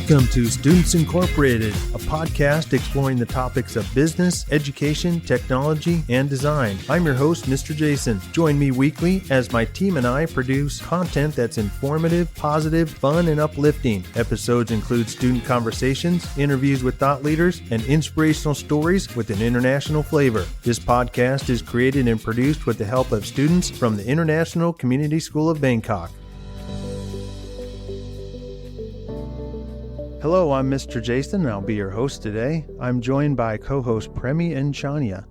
Welcome to Students Incorporated, a podcast exploring the topics of business, education, technology, and design. I'm your host, Mr. Jason. Join me weekly as my team and I produce content that's informative, positive, fun, and uplifting. Episodes include student conversations, interviews with thought leaders, and inspirational stories with an international flavor. This podcast is created and produced with the help of students from the International Community School of Bangkok. Hello, I'm Mr. Jason, and I'll be your host today. I'm joined by co-host Premi and Chania.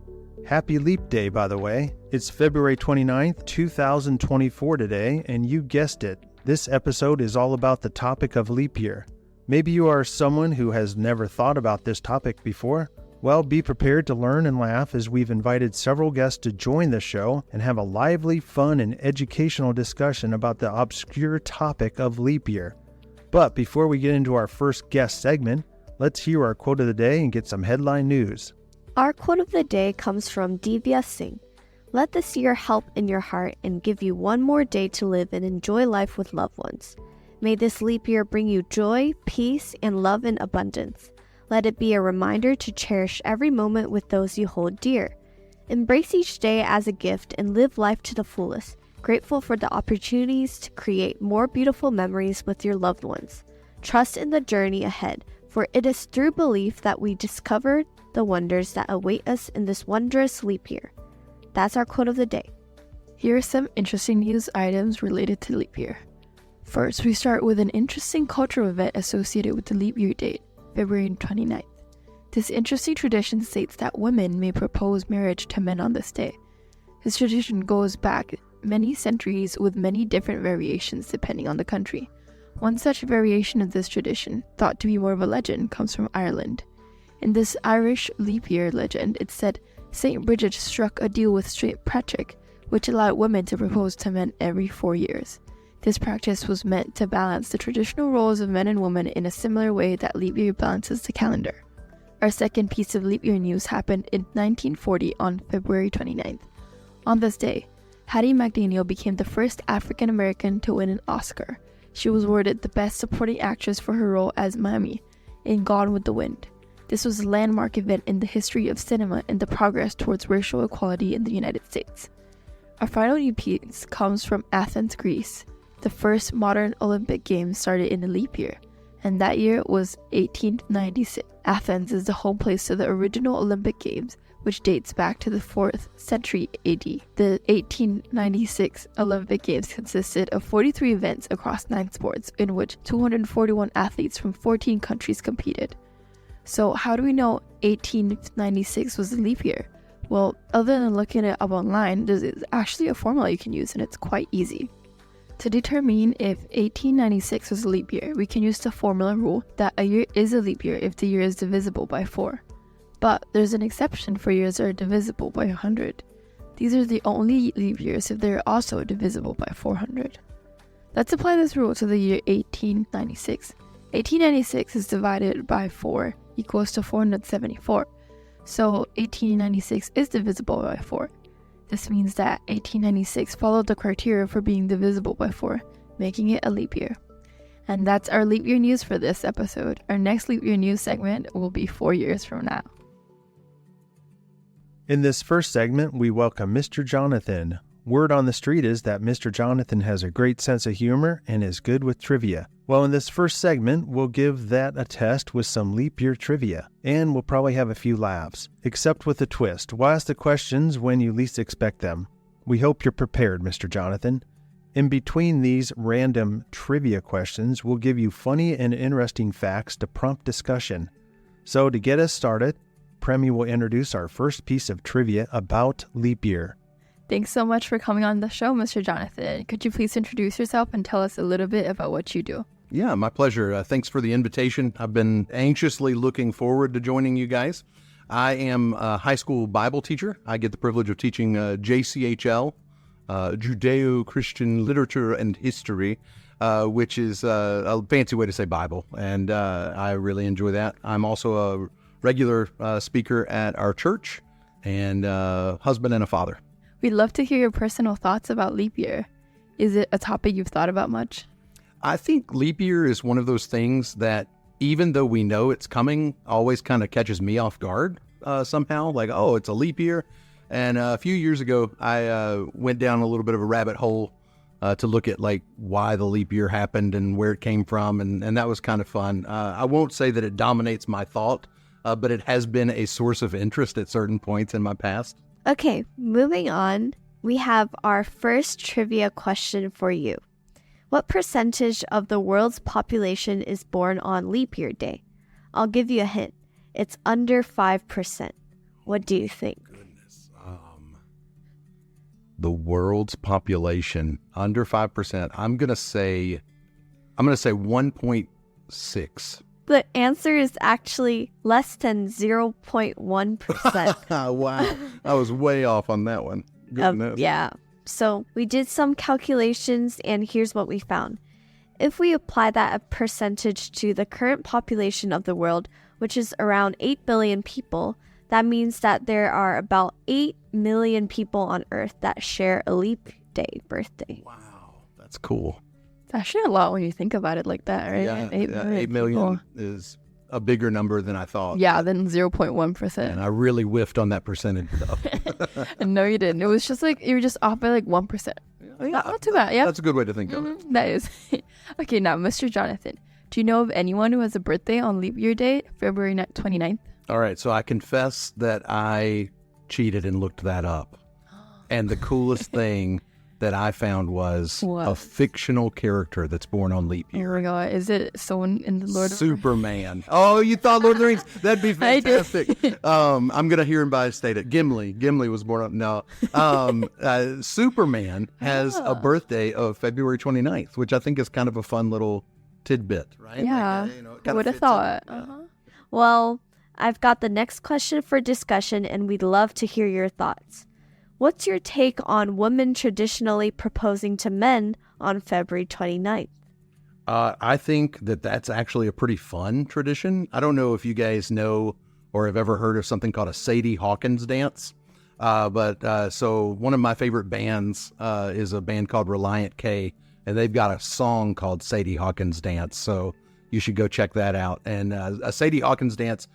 Happy Leap Day, by the way. It's February 29th, 2024 today, and you guessed it. This episode is all about the topic of leap year. Maybe you are someone who has never thought about this topic before. Well, be prepared to learn and laugh as we've invited several guests to join the show and have a lively, fun, and educational discussion about the obscure topic of leap year. But before we get into our first guest segment, let's hear our quote of the day and get some headline news. Our quote of the day comes from Divya Singh. Let this year help in your heart and give you one more day to live and enjoy life with loved ones. May this leap year bring you joy, peace, and love in abundance. Let it be a reminder to cherish every moment with those you hold dear. Embrace each day as a gift and live life to the fullest. Grateful for the opportunities to create more beautiful memories with your loved ones. Trust in the journey ahead, for it is through belief that we discover the wonders that await us in this wondrous leap year. That's our quote of the day. Here are some interesting news items related to leap year. First, we start with an interesting cultural event associated with the leap year date, February 29th. This interesting tradition states that women may propose marriage to men on this day. This tradition goes back many centuries with many different variations depending on the country. One such variation of this tradition, thought to be more of a legend, comes from Ireland. In this Irish leap year legend, it said St. Bridget struck a deal with St. Patrick, which allowed women to propose to men every 4 years. This practice was meant to balance the traditional roles of men and women in a similar way that leap year balances the calendar. Our second piece of leap year news happened in 1940 on February 29th. On this day, Hattie McDaniel became the first African American to win an Oscar. She was awarded the Best Supporting Actress for her role as Mammy in Gone with the Wind. This was a landmark event in the history of cinema and the progress towards racial equality in the United States. Our final new piece comes from Athens, Greece. The first modern Olympic Games started in a leap year, and that year was 1896. Athens is the home place to the original Olympic Games, which dates back to the 4th century AD. The 1896 Olympic Games consisted of 43 events across 9 sports, in which 241 athletes from 14 countries competed. So how do we know 1896 was a leap year? Well, other than looking it up online, there's actually a formula you can use, and it's quite easy. To determine if 1896 was a leap year, we can use the formula rule that a year is a leap year if the year is divisible by 4. But there's an exception for years that are divisible by 100. These are the only leap years if they are also divisible by 400. Let's apply this rule to the year 1896. 1896 is divided by 4 equals to 474. So 1896 is divisible by 4. This means that 1896 followed the criteria for being divisible by 4, making it a leap year. And that's our leap year news for this episode. Our next leap year news segment will be 4 years from now. In this first segment, we welcome Mr. Jonathan. Word on the street is that Mr. Jonathan has a great sense of humor and is good with trivia. Well, in this first segment, we'll give that a test with some leap year trivia, and we'll probably have a few laughs, except with a twist. We'll ask the questions when you least expect them. We hope you're prepared, Mr. Jonathan. In between these random trivia questions, we'll give you funny and interesting facts to prompt discussion. So to get us started, Premi will introduce our first piece of trivia about leap year. Thanks so much for coming on the show, Mr. Jonathan. Could you please introduce yourself and tell us a little bit about what you do? Yeah, my pleasure. Thanks for the invitation. I've been anxiously looking forward to joining you guys. I am a high school Bible teacher. I get the privilege of teaching JCHL, Judeo-Christian Literature and History, which is a fancy way to say Bible, and I really enjoy that. I'm also a regular speaker at our church, and a husband and a father. We'd love to hear your personal thoughts about leap year. Is it a topic you've thought about much? I think leap year is one of those things that even though we know it's coming, always kind of catches me off guard somehow. Like, oh, it's a leap year. And a few years ago, I went down a little bit of a rabbit hole to look at like why the leap year happened and where it came from. And that was kind of fun. I won't say that it dominates my thought, but it has been a source of interest at certain points in my past. Okay, moving on. We have our first trivia question for you. What percentage of the world's population is born on leap year day? I'll give you a hint. It's under 5%. What do you think? Goodness. The world's population under 5%. I'm gonna say 1.6. The answer is actually less than 0.1%. Wow, I was way off on that one. Goodness. Yeah. So we did some calculations, and here's what we found. If we apply that percentage to the current population of the world, which is around 8 billion people, that means that there are about 8 million people on Earth that share a leap day birthday. Wow, that's cool. It's actually a lot when you think about it like that, right? Yeah, 8 million people. is a bigger number than I thought. Yeah, than 0.1%. And I really whiffed on that percentage though. No, you didn't. It was just like, you were just off by like 1%. Not too bad, yeah. That's a good way to think of it. That is. Okay, now, Mr. Jonathan, do you know of anyone who has a birthday on leap year day, February 29th? All right, so I confess that I cheated and looked that up. And the coolest thing that I found was What? a fictional character that's born on leap year. Oh my god, is it someone in the Lord of the Rings? Superman. Oh, you thought Lord of the Rings? That'd be I did. fantastic. I'm gonna hear him by state it. Gimli was born on. No, Superman has a birthday of February 29th, which I think is kind of a fun little tidbit, right? Yeah, Like, it kinda would have fits in. thought. Well, I've got the next question for discussion, and we'd love to hear your thoughts. What's your take on women traditionally proposing to men on February 29th? I think that that's actually a pretty fun tradition. I don't know if you guys know or have ever heard of something called a Sadie Hawkins dance. So one of my favorite bands is a band called Reliant K, and they've got a song called Sadie Hawkins Dance. So you should go check that out. And a Sadie Hawkins dance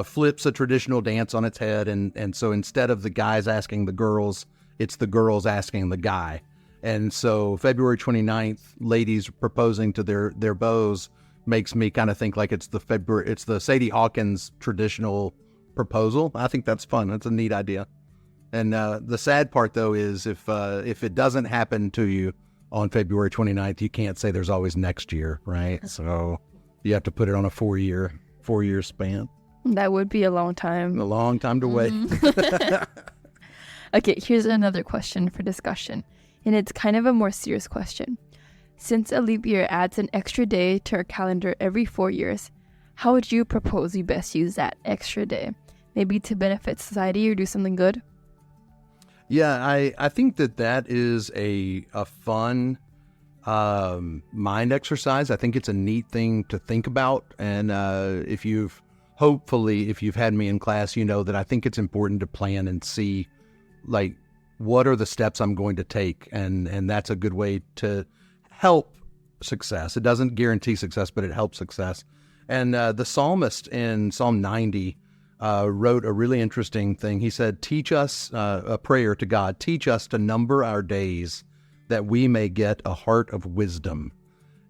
flips a traditional dance on its head. And so instead of the guys asking the girls, it's the girls asking the guy. And so February 29th, ladies proposing to their beaux makes me kind of think like it's the Sadie Hawkins traditional proposal. I think that's fun. That's a neat idea. And the sad part, though, is if it doesn't happen to you on February 29th, you can't say there's always next year, right? So you have to put it on a 4-year span. That would be a long time. A long time to wait. Okay, here's another question for discussion. And it's kind of a more serious question. Since a leap year adds an extra day to our calendar every 4 years, how would you propose we best use that extra day? Maybe to benefit society or do something good? Yeah, I think that is a fun mind exercise. I think it's a neat thing to think about. And if you've had me in class, you know that I think it's important to plan and see, like, what are the steps I'm going to take? And that's a good way to help success. It doesn't guarantee success, but it helps success. And the psalmist in Psalm 90 wrote a really interesting thing. He said, teach us, a prayer to God, teach us to number our days that we may get a heart of wisdom.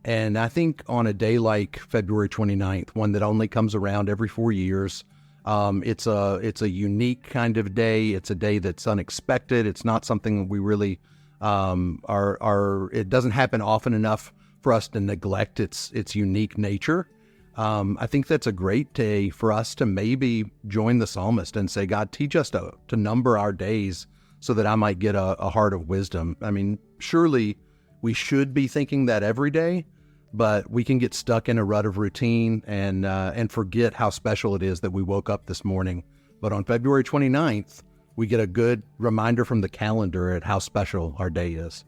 And I think on a day like February 29th, one that only comes around every 4 years, it's a unique kind of day. It's a day that's unexpected. It's not something we really it doesn't happen often enough for us to neglect its unique nature. I think that's a great day for us to maybe join the psalmist and say, God, teach us to number our days so that I might get a heart of wisdom. I mean, surely we should be thinking that every day, but we can get stuck in a rut of routine and forget how special it is that we woke up this morning. But on February 29th, we get a good reminder from the calendar at how special our day is.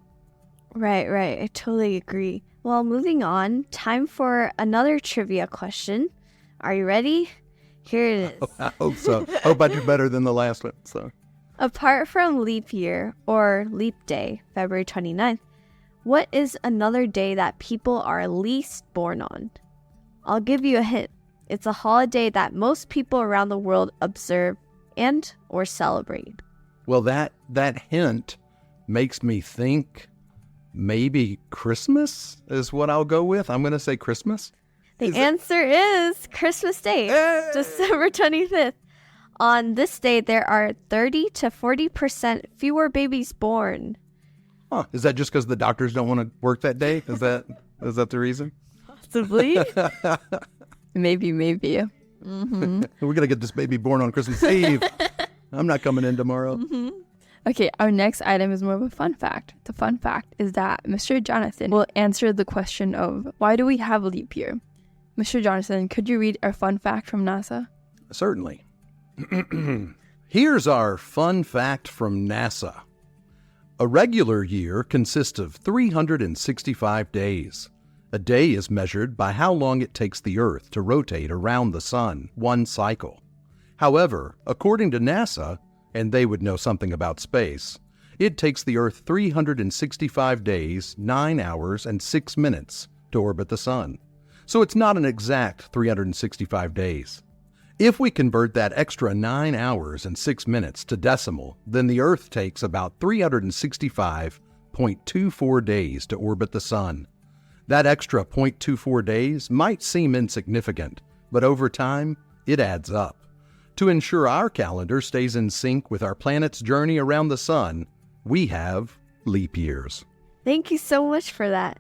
Right. I totally agree. Well, moving on, time for another trivia question. Are you ready? Here it is. I hope so. Hope I do better than the last one. So, Apart from leap year or leap day, February 29th, what is another day that people are least born on? I'll give you a hint. It's a holiday that most people around the world observe and or celebrate. Well, that hint makes me think maybe Christmas is what I'll go with. I'm going to say Christmas. The answer is Christmas Day, December 25th. On this day, there are 30 to 40% fewer babies born. Huh. Is that just because the doctors don't want to work that day? Is that the reason? Possibly. Maybe. Mm-hmm. We're going to get this baby born on Christmas Eve. I'm not coming in tomorrow. Mm-hmm. Okay, our next item is more of a fun fact. The fun fact is that Mr. Jonathan will answer the question of why do we have a leap year? Mr. Jonathan, could you read our fun fact from NASA? Certainly. Here's our fun fact from NASA. A regular year consists of 365 days. A day is measured by how long it takes the Earth to rotate around the Sun, one cycle. However, according to NASA, and they would know something about space, it takes the Earth 365 days, 9 hours, and 6 minutes to orbit the Sun. So it's not an exact 365 days. If we convert that extra 9 hours and 6 minutes to decimal, then the Earth takes about 365.24 days to orbit the Sun. That extra 0.24 days might seem insignificant, but over time, it adds up. To ensure our calendar stays in sync with our planet's journey around the Sun, we have leap years. Thank you so much for that.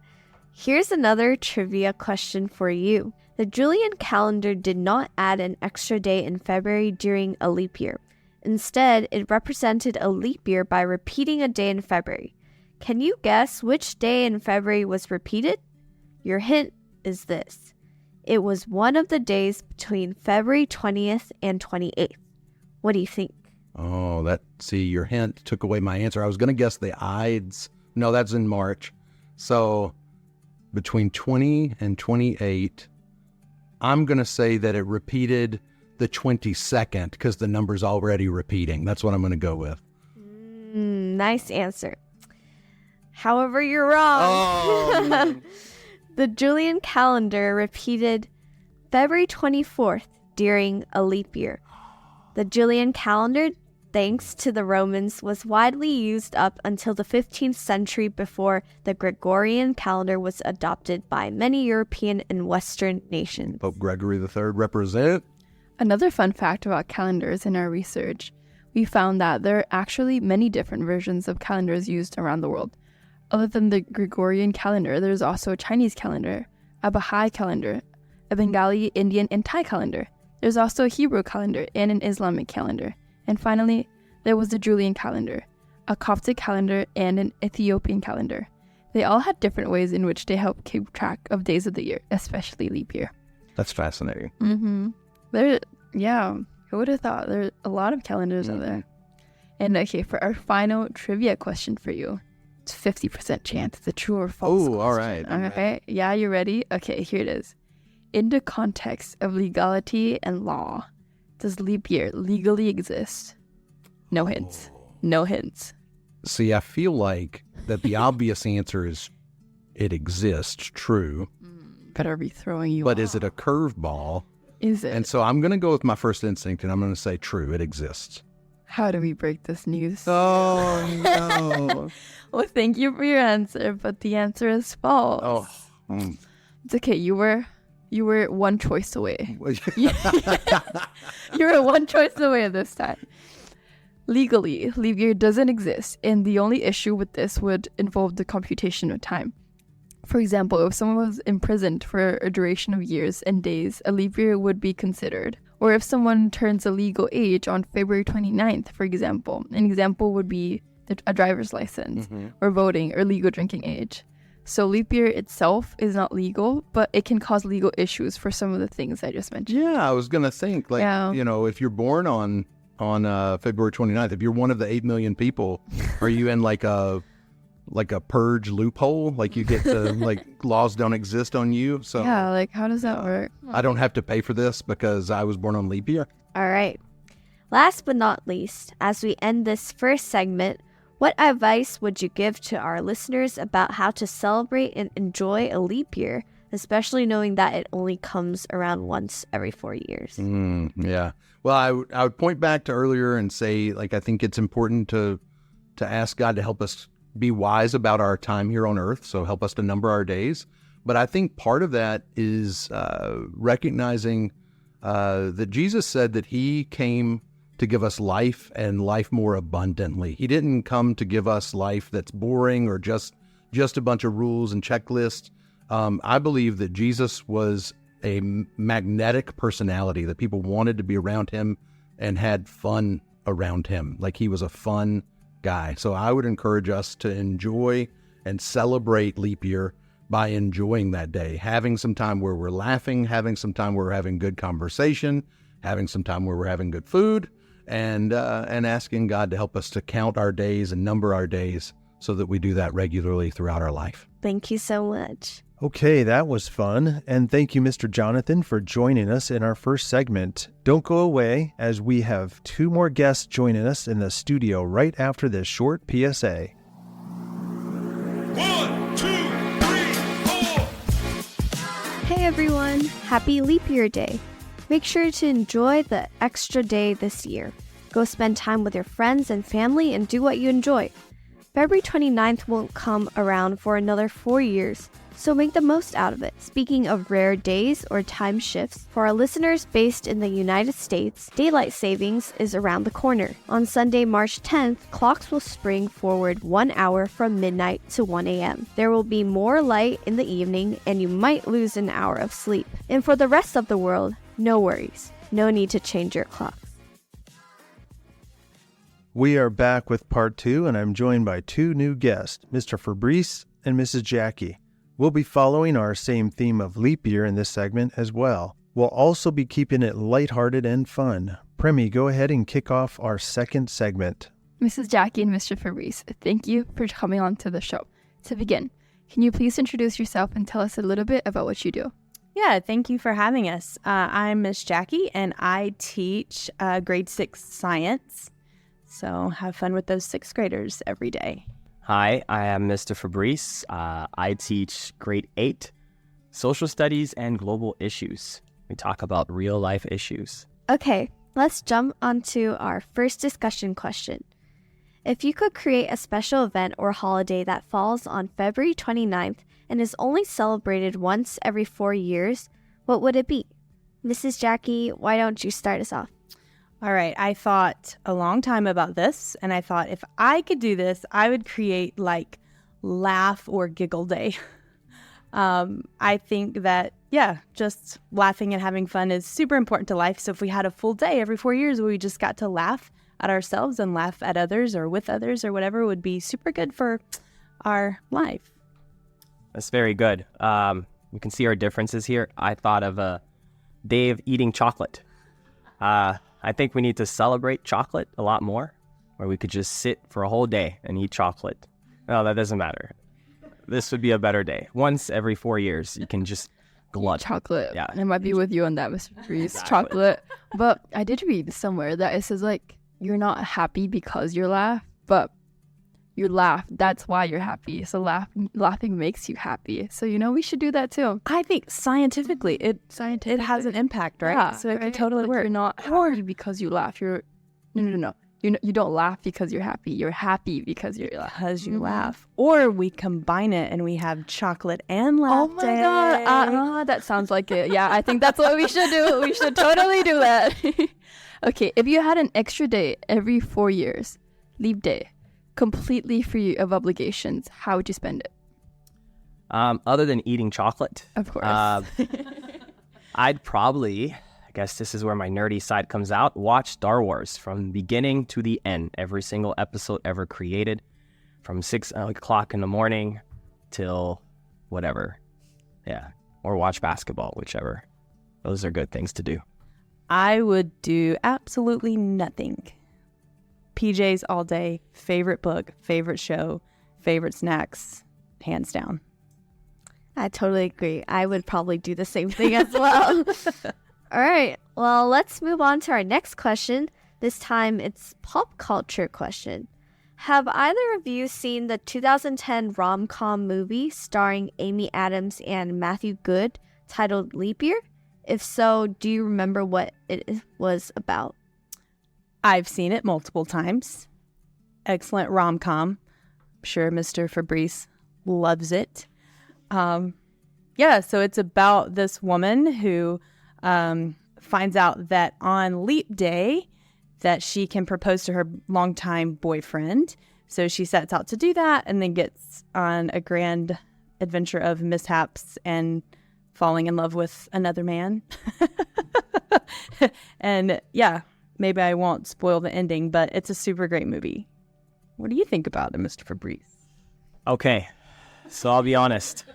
Here's another trivia question for you. The Julian calendar did not add an extra day in February during a leap year. Instead, it represented a leap year by repeating a day in February. Can you guess which day in February was repeated? Your hint is this. It was one of the days between February 20th and 28th. What do you think? Oh, your hint took away my answer. I was going to guess the Ides. No, that's in March. So between 20 and 28, I'm going to say that it repeated the 22nd because the number's already repeating. That's what I'm going to go with. Nice answer. However, you're wrong. Oh. The Julian calendar repeated February 24th during a leap year. The Julian calendar, thanks to the Romans, was widely used up until the 15th century before the Gregorian calendar was adopted by many European and Western nations. Pope Gregory III represent. Another fun fact about calendars in our research, we found that there are actually many different versions of calendars used around the world. Other than the Gregorian calendar, there's also a Chinese calendar, a Baha'i calendar, a Bengali, Indian, and Thai calendar. There's also a Hebrew calendar and an Islamic calendar. And finally, there was the Julian calendar, a Coptic calendar, and an Ethiopian calendar. They all had different ways in which they help keep track of days of the year, especially leap year. That's fascinating. Mm-hmm. Who would have thought? There's a lot of calendars out there. And okay, for our final trivia question for you, it's 50% chance. It's a true or false question. All right. Okay, yeah, you ready? Okay, here it is. In the context of legality and law, does leap year legally exist? No hints. No hints. See, I feel like that the obvious answer is it exists, true. Better be throwing you But off. is it a curveball? Is it? And so I'm going to go with my first instinct, and I'm going to say true, it exists. How do we break this news? Oh, no. Well, thank you for your answer, but the answer is false. Oh. It's okay. You were one choice away. You were one choice away this time. Legally, leap year doesn't exist, and the only issue with this would involve the computation of time. For example, if someone was imprisoned for a duration of years and days, a leap year would be considered. Or if someone turns a legal age on February 29th, for example. An example would be a driver's license, or voting, or legal drinking age. So leap year itself is not legal, but it can cause legal issues for some of the things I just mentioned. Yeah, I was going to think, if you're born on February 29th, if you're one of the 8 million people, are you in like a purge loophole? Like you get to, laws don't exist on you? So yeah, how does that work? I don't have to pay for this because I was born on leap year? All right. Last but not least, as we end this first segment, what advice would you give to our listeners about how to celebrate and enjoy a leap year especially knowing that it only comes around once every 4 years. Yeah. Well, I would point back to earlier and say, like, I think it's important to ask God to help us be wise about our time here on earth. So help us to number our days. But I think part of that is recognizing that Jesus said that he came to give us life and life more abundantly. He didn't come to give us life that's boring or just a bunch of rules and checklists. I believe that Jesus was a magnetic personality, that people wanted to be around him and had fun around him. Like, he was a fun guy. So I would encourage us to enjoy and celebrate leap year by enjoying that day, having some time where we're laughing, having some time where we're having good conversation, having some time where we're having good food, and asking God to help us to count our days and number our days so that we do that regularly throughout our life. Thank you so much. Okay, that was fun. And thank you, Mr. Jonathan, for joining us in our first segment. Don't go away, as we have 2 more guests joining us in the studio right after this short PSA. 1, 2, 3, 4. Hey everyone, happy Leap Year Day. Make sure to enjoy the extra day this year. Go spend time with your friends and family and do what you enjoy. February 29th won't come around for another 4 years, so make the most out of it. Speaking of rare days or time shifts, for our listeners based in the United States, daylight savings is around the corner. On Sunday, March 10th, clocks will spring forward 1 hour from midnight to 1 a.m. There will be more light in the evening, and you might lose an hour of sleep. And for the rest of the world, no worries. No need to change your clocks. We are back with part 2, and I'm joined by 2 new guests, Mr. Fabrice and Mrs. Jackie. We'll be following our same theme of leap year in this segment as well. We'll also be keeping it lighthearted and fun. Premi, go ahead and kick off our second segment. Mrs. Jackie and Mr. Fabrice, thank you for coming on to the show. To begin, can you please introduce yourself and tell us a little bit about what you do? Yeah, thank you for having us. I'm Miss Jackie, and I teach grade 6 science. So have fun with those 6th graders every day. Hi, I am Mr. Fabrice. I teach grade 8 social studies and global issues. We talk about real life issues. Okay, let's jump onto our first discussion question. If you could create a special event or holiday that falls on February 29th and is only celebrated once every 4 years, what would it be? Mrs. Jackie, why don't you start us off? All right, I thought a long time about this, and I thought if I could do this, I would create like laugh or giggle day. I think that, just laughing and having fun is super important to life. So if we had a full day every 4 years where we just got to laugh at ourselves and laugh at others or with others or whatever, would be super good for our life. That's very good. You can see our differences here. I thought of a day of eating chocolate. I think we need to celebrate chocolate a lot more, where we could just sit for a whole day and eat chocolate. No, that doesn't matter. This would be a better day. Once every 4 years, you can just glut. Chocolate. Yeah. I might be with you on that, Mr. Fabrice. Exactly. Chocolate. But I did read somewhere that it says, like, you're not happy because you laugh, but you laugh. That's why you're happy. So laughing makes you happy. So, we should do that too. I think scientifically, it has an impact, right? Yeah, So it right? can totally Like, work. You're not happy because you laugh. No. You don't laugh because you're happy. You're happy because you're laughing. Because you laugh. Or we combine it and we have chocolate and laugh Oh my day. God. That sounds like it. Yeah, I think that's what we should do. We should totally do that. Okay, if you had an extra day every 4 years, leap day, completely free of obligations, how would you spend it? Other than eating chocolate, Of course. I'd probably, I guess this is where my nerdy side comes out, watch Star Wars from beginning to the end. Every single episode ever created, from 6 o'clock in the morning till whatever. Yeah, or watch basketball, whichever. Those are good things to do. I would do absolutely nothing. PJs all day, favorite book, favorite show, favorite snacks, hands down. I totally agree. I would probably do the same thing as well. All right. Well, let's move on to our next question. This time it's pop culture question. Have either of you seen the 2010 rom-com movie starring Amy Adams and Matthew Good titled Leap Year? If so, do you remember what it was about? I've seen it multiple times. Excellent rom-com. I'm sure Mr. Fabrice loves it. Yeah, so it's about this woman who finds out that on Leap Day that she can propose to her longtime boyfriend. So she sets out to do that and then gets on a grand adventure of mishaps and falling in love with another man. And yeah, maybe I won't spoil the ending, but it's a super great movie. What do you think about it, Mr. Fabrice? Okay, so I'll be honest.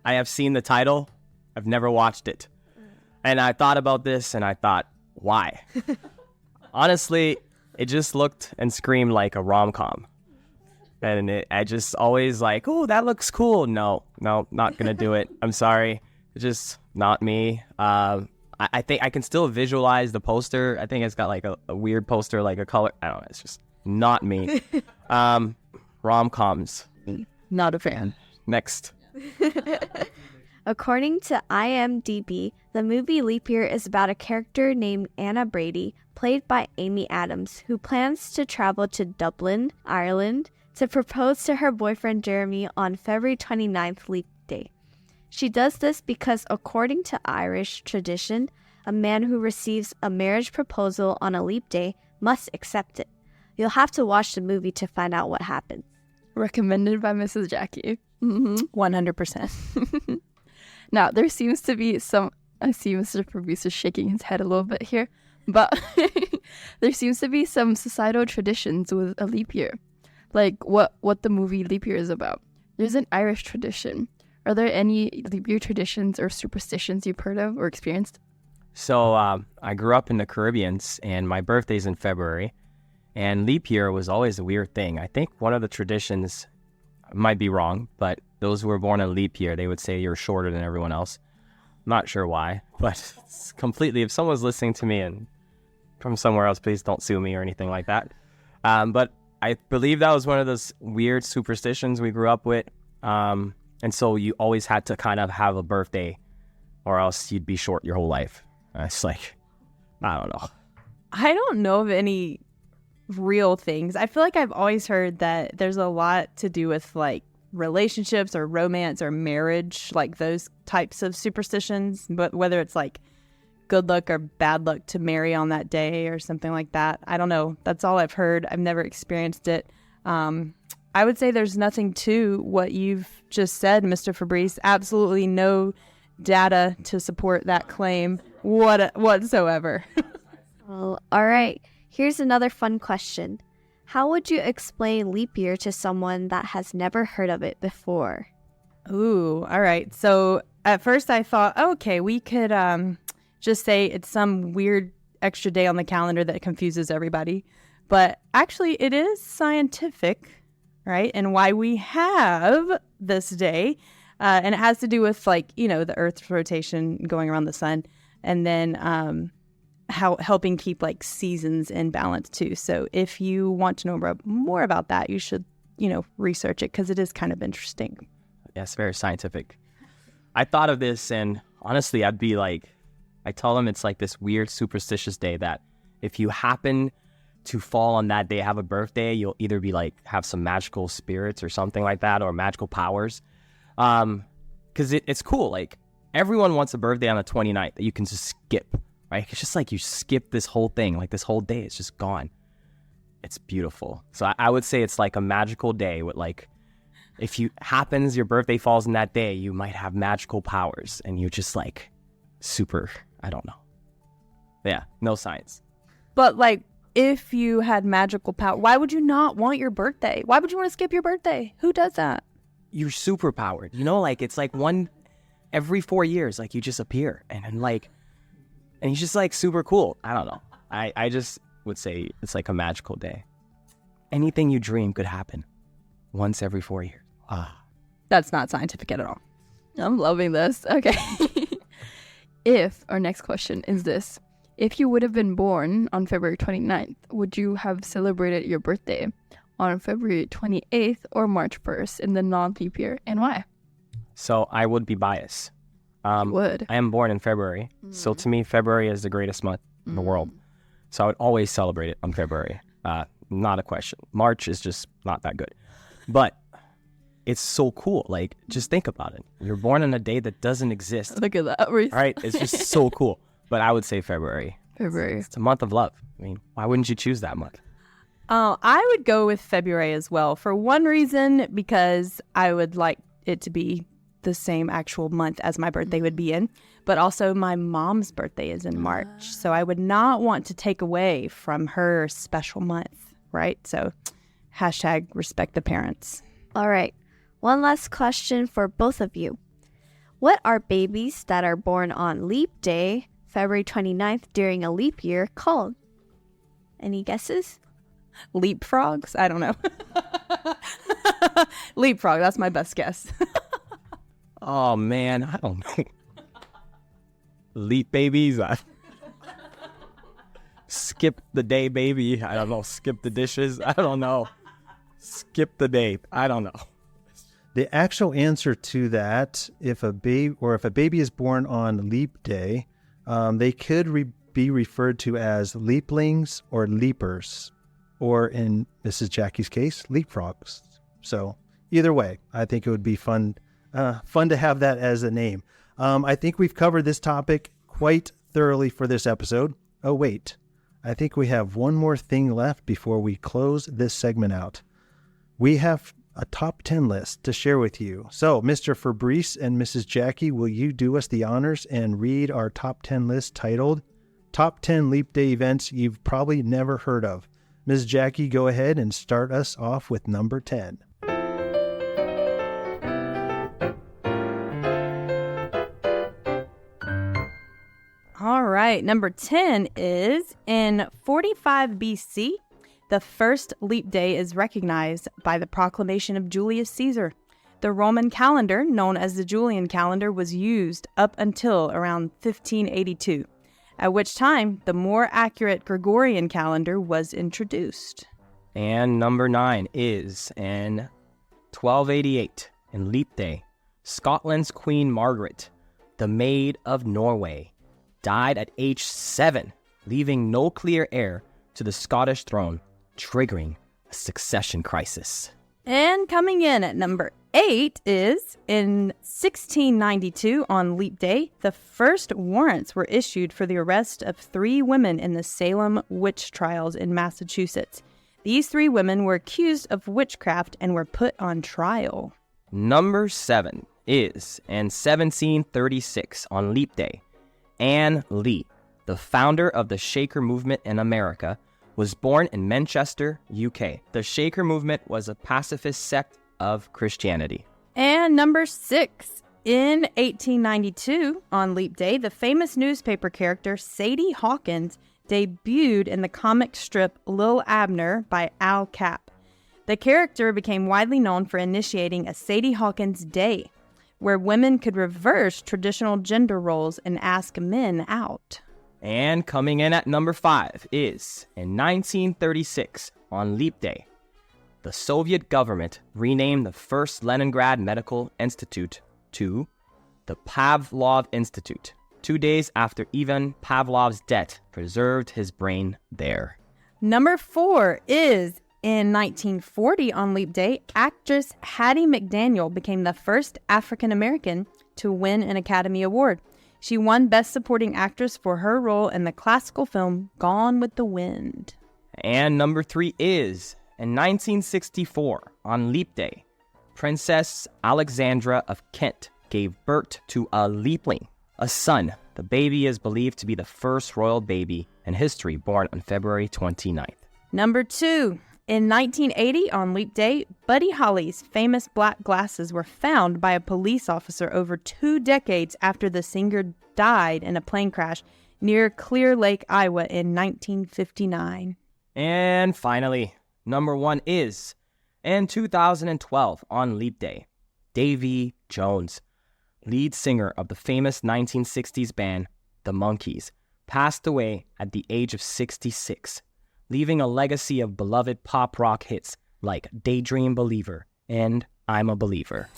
I have seen the title. I've never watched it. And I thought about this and I thought, why? Honestly, it just looked and screamed like a rom-com. And I just always like, oh, that looks cool. No, not going to do it. I'm sorry. It's just not me. I think I can still visualize the poster. I think it's got like a weird poster, like a color. I don't know. It's just not me. Rom-coms. Not a fan. Next. According to IMDb, the movie Leap Year is about a character named Anna Brady, played by Amy Adams, who plans to travel to Dublin, Ireland, to propose to her boyfriend Jeremy on February 29th, Leap Day. She does this because, according to Irish tradition, a man who receives a marriage proposal on a leap day must accept it. You'll have to watch the movie to find out what happens. Recommended by Mrs. Jackie. 100%. Now, there seems to be some... I see Mr. Producer shaking his head a little bit here. But there seems to be some societal traditions with a leap year. Like what the movie Leap Year is about. There's an Irish tradition. Are there any leap year traditions or superstitions you've heard of or experienced? So I grew up in the Caribbean, and my birthday's in February. And leap year was always a weird thing. I think one of the traditions, might be wrong, but those who were born in leap year, they would say you're shorter than everyone else. Not sure why, but it's completely, if someone's listening to me and from somewhere else, please don't sue me or anything like that. But I believe that was one of those weird superstitions we grew up with. And so you always had to kind of have a birthday or else you'd be short your whole life. It's like, I don't know. I don't know of any real things. I feel like I've always heard that there's a lot to do with like relationships or romance or marriage, like those types of superstitions, but whether it's like good luck or bad luck to marry on that day or something like that. I don't know. That's all I've heard. I've never experienced it. I would say there's nothing to what you've just said, Mr. Fabrice. Absolutely no data to support that claim whatsoever. Well, all right. Here's another fun question. How would you explain leap year to someone that has never heard of it before? Ooh, all right. So at first I thought, okay, we could just say it's some weird extra day on the calendar that confuses everybody. But actually it is scientific, right? And why we have this day. And it has to do with like, the Earth's rotation going around the sun. And then how helping keep like seasons in balance too. So if you want to know more about that, you should, research it because it is kind of interesting. Yes, very scientific. I thought of this and honestly, I'd be like, I tell them it's like this weird superstitious day that if you happen to fall on that day, have a birthday, you'll either be like, have some magical spirits or something like that or magical powers. Because it's cool. Like everyone wants a birthday on the 29th that you can just skip. Right? It's just like you skip this whole thing, like this whole day is just gone. It's beautiful. So I would say it's like a magical day with like, if your birthday falls in that day, you might have magical powers and you're just like super, I don't know. Yeah, no science. But like, if you had magical power, why would you not want your birthday? Why would you want to skip your birthday? Who does that? You're super powered, like it's like one every 4 years, like you just appear and he's just like super cool. I don't know. I just would say it's like a magical day. Anything you dream could happen once every 4 years. That's not scientific at all. I'm loving this. Okay. Our next question is this. If you would have been born on February 29th, would you have celebrated your birthday? on February 28th or March 1st in the non-leap year, and why? So I would be biased. You would. I am born in February, so to me, February is the greatest month in the world. So I would always celebrate it on February. Not a question. March is just not that good. But it's so cool. Like, just think about it. You're born on a day that doesn't exist. Look at that. Reese. All right? It's just so cool. But I would say February. February. It's a month of love. I mean, why wouldn't you choose that month? I would go with February as well. For one reason, because I would like it to be the same actual month as my birthday would be in. But also my mom's birthday is in March. So I would not want to take away from her special month, right? So hashtag respect the parents. All right. One last question for both of you. What are babies that are born on leap day, February 29th, during a leap year called? Any guesses? Leapfrogs? I don't know. Leapfrog, that's my best guess. Oh, man. I don't know. Leap babies. Skip the day, baby. I don't know. Skip the dishes. I don't know. Skip the day. I don't know. The actual answer to that, if a baby is born on leap day, they could be referred to as leaplings or leapers, or in Mrs. Jackie's case, leapfrogs. So either way, I think it would be fun to have that as a name. I think we've covered this topic quite thoroughly for this episode. Oh, wait. I think we have one more thing left before we close this segment out. We have a top 10 list to share with you. So, Mr. Fabrice and Mrs. Jackie, will you do us the honors and read our top 10 list titled Top 10 Leap Day Events You've Probably Never Heard of? Ms. Jackie, go ahead and start us off with number 10. All right, number 10 is in 45 BC. The first leap day is recognized by the proclamation of Julius Caesar. The Roman calendar, known as the Julian calendar, was used up until around 1582, at which time the more accurate Gregorian calendar was introduced. And number 9 is in 1288, in Leap Day, Scotland's Queen Margaret, the Maid of Norway, died at age 7, leaving no clear heir to the Scottish throne, triggering a succession crisis. And coming in at number 8 is, in 1692, on Leap Day, the first warrants were issued for the arrest of 3 women in the Salem witch trials in Massachusetts. These 3 women were accused of witchcraft and were put on trial. Number 7 is, in 1736, on Leap Day, Anne Lee, the founder of the Shaker movement in America, was born in Manchester, UK. The Shaker movement was a pacifist sect of Christianity. And number 6, in 1892, on Leap Day, the famous newspaper character Sadie Hawkins debuted in the comic strip Lil Abner by Al Cap. The character became widely known for initiating a Sadie Hawkins Day, where women could reverse traditional gender roles and ask men out. And coming in at number 5 is, in 1936, on Leap Day, the Soviet government renamed the first Leningrad Medical Institute to the Pavlov Institute, 2 days after Ivan Pavlov's death preserved his brain there. Number 4 is, in 1940, on Leap Day, actress Hattie McDaniel became the first African American to win an Academy Award. She won Best Supporting Actress for her role in the classical film Gone with the Wind. And number 3 is, in 1964, on Leap Day, Princess Alexandra of Kent gave birth to a leapling, a son. The baby is believed to be the first royal baby in history born on February 29th. Number 2. In 1980, on Leap Day, Buddy Holly's famous black glasses were found by a police officer over 2 decades after the singer died in a plane crash near Clear Lake, Iowa in 1959. And finally, number 1 is, in 2012, on Leap Day, Davy Jones, lead singer of the famous 1960s band The Monkees, passed away at the age of 66. Leaving a legacy of beloved pop rock hits like Daydream Believer and I'm a Believer.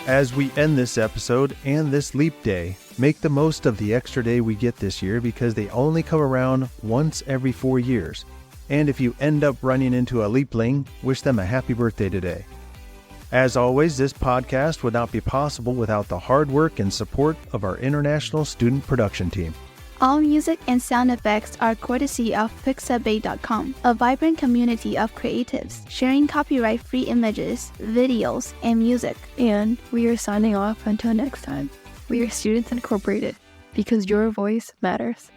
As we end this episode and this leap day, make the most of the extra day we get this year because they only come around once every 4 years. And if you end up running into a leapling, wish them a happy birthday today. As always, this podcast would not be possible without the hard work and support of our international student production team. All music and sound effects are courtesy of Pixabay.com, a vibrant community of creatives sharing copyright-free images, videos, and music. And we are signing off until next time. We are Students Incorporated, because your voice matters.